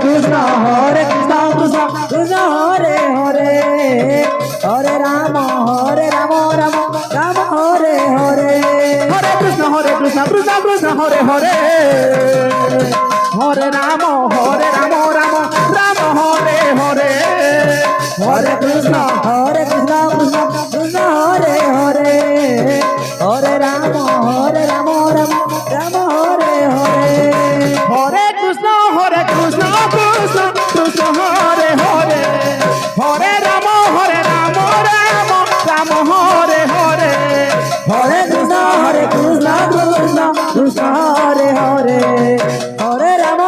Krishna Krishna Krishna Hare Hare Hare Ram Ram Ram Hare Hare Hare Krishna Krishna Krishna Hare Hare Hare Ram Ram Ram Hare Hare Hare Krishna Krishna Krishna Hare Hare Hare Ram Ram Ram Hare Hare Hare Krishna Krishna Krishna Hare Hare Hare Ram Ram Ram Hare Hare Hare Krishna Krishna Krishna Hare Hare Hare Ram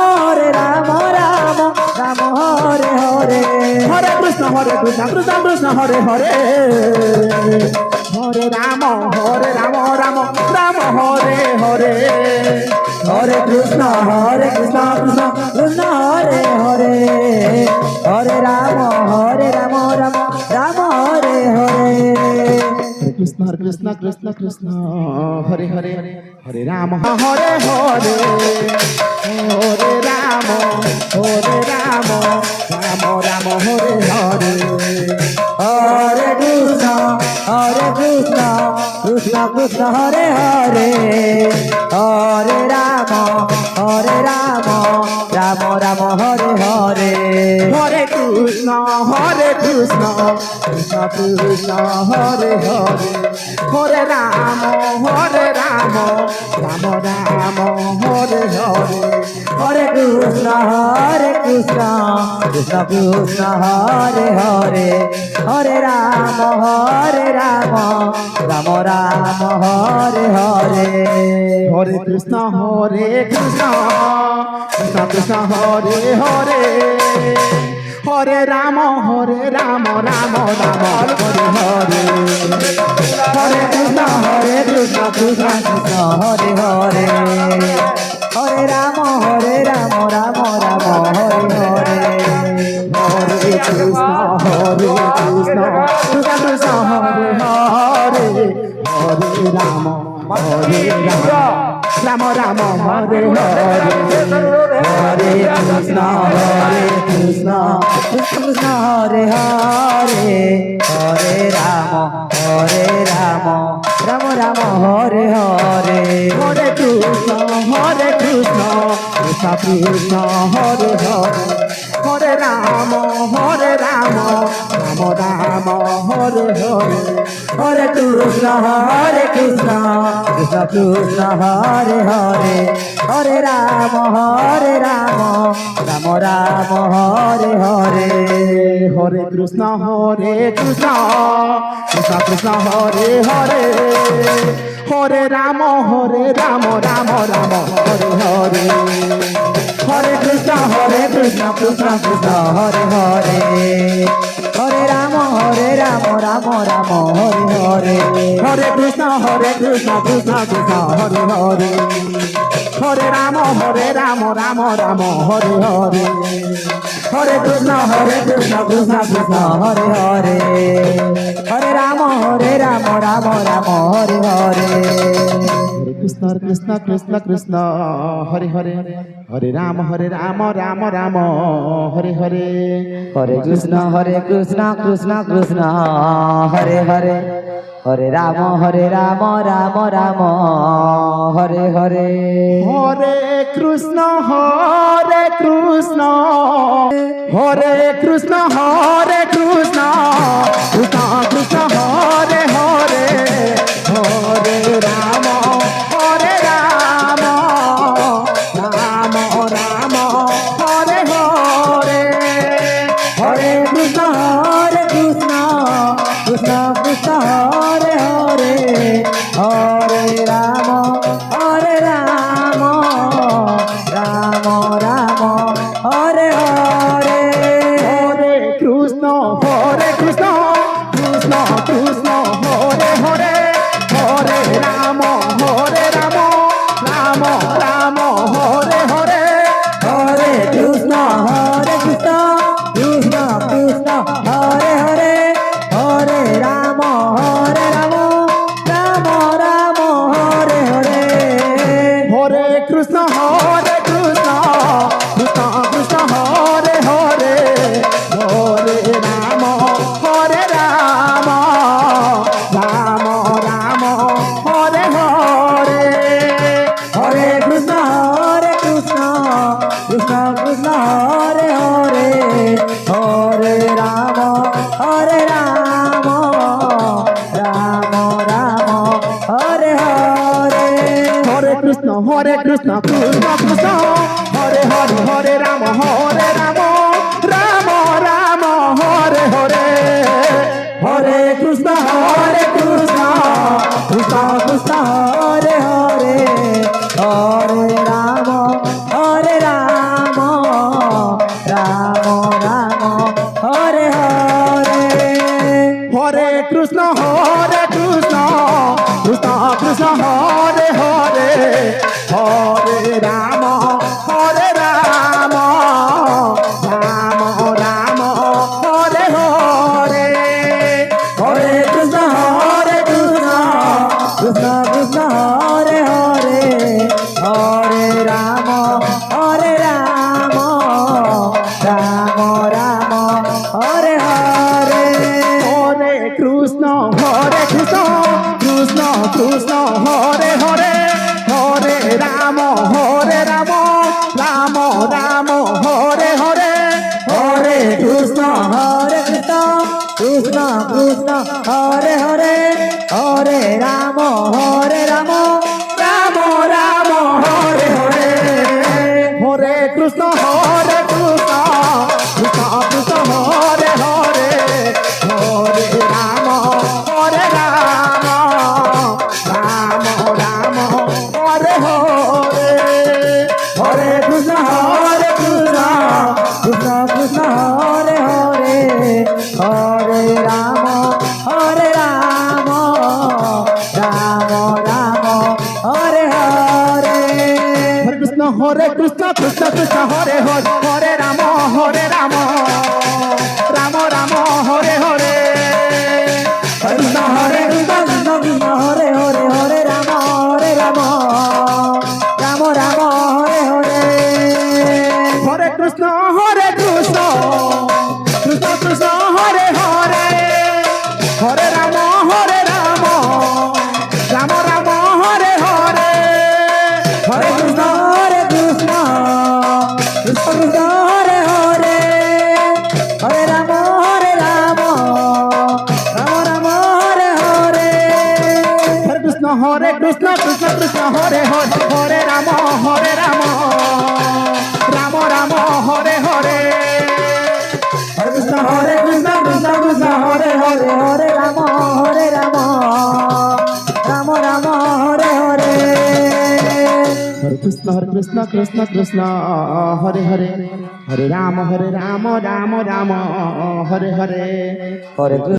Ram Ram Hare Hare Hare Krishna Krishna Krishna Hare Hare Hare Ram Ram Ram Hare Hare Hare Krishna Krishna Krishna Hare Hare Hare Ram Ram Ram Hare Hare Krishna Krishna Krishna Krishna Hare Hare Hare Ram Hare Hare Hare Ram Ram Ram Hare Hare Hare Krishna Krishna Krishna Hare Hare Hare Ram Ram Ram Hare Hare Hare Krishna Krishna Krishna Hare Hare Hare Ram Ram Ram Hare Hare Hare Krishna Krishna Krishna Hare Hare Hare Ram Ram Ram Hare Hare Hare Krishna Krishna Krishna Hare Hare Hare Ram Ram Ram Hare Hare Hare Krishna Krishna Krishna Hare Hare Hare Ram Ram Ram Hare Hare Hare Krishna Krishna Krishna Hare Hare Hare Ram Ram Ram Hare Hare Hare Krishna Krishna Krishna Hare Hare Hare Ram Ram Ram Hare Hare Hare Krishna Krishna Krishna Hare Hare Hare Ram Ram Ram Hare Hare Hare Krishna Krishna Krishna Hare Hare Hare Ram Ram Ram Hare Hare Hare Krishna Krishna Krishna Hare Hare Hare Ram Ram Ram Hare Hare Hare Krishna Krishna Krishna Hare Hare Hare Ram Ram Ram Hare Hare Hare Krishna Krishna Krishna Hare Hare Hare Ram Ram Ram Hare Hare Hare Krishna Krishna Krishna Hare Hare Hare Ram Ram Ram Hare Hare Krishna Krishna Krishna Hare Hare Hare Ram Ram Ram Hare Hare Hare Krishna Krishna Krishna Hare Hare Hare Ram Ram Ram Hare Hare Hare Krishna Krishna Hare Krishna Krishna Krishna Krishna Hare Hare Hare Ram Ram Ram Ram Hare Hare Hare Krishna Krishna Krishna Hare Hare Hare Ram Ram Ram Ram Hare Hare Hare Krishna Krishna Hare Hare Hare Ram Ram Ram Hare Hare Hare Krishna Krishna Krishna Hare Hare Hare Ram Ram Ram Hare Hare Hare Krishna Krishna Krishna Hare Hare Hare Ram Ram Ram Hare Hare Hare Krishna Krishna Krishna Hare Hare Hare Ram Ram Ram Hare Hare Hare Krishna Krishna Krishna Hare Hare Hare Ram Ram Ram Hare Hare Hare Krishna Krishna Krishna Hare Hare Hare Ram Ram Ram Hare Hare Hare Krishna Krishna Krishna Hare Hare Hare Ram Ram Ram Hare Hare Hare Krishna Krishna Krishna Hare Hare Hare Ram Ram Ram Hare Hare Hare Krishna Krishna Krishna Krishna Hare Hare Hare Ram Ram Ram Hare Hare Hare Krishna Krishna Hare Hare Hare Ram Ram Ram Hare Hare Krishna Krishna Krishna Hare Hare Hare Ram Ram Hare Hare Hare Krishna Krishna Krishna Hare Hare Hare Ram Ram Ram Hare Hare Hare Krishna Krishna Krishna Hare Hare Hare Ram Ram Hare Hare Hare Krishna Krishna Hare Hare Hare Ram Ram Hare Hare Hare Krishna Krishna Krishna Hare Hare Hare Ram Ram Hare Hare Hare Krishna Krishna Hare Hare Hare Ram Ram Ram Hare Hare Hare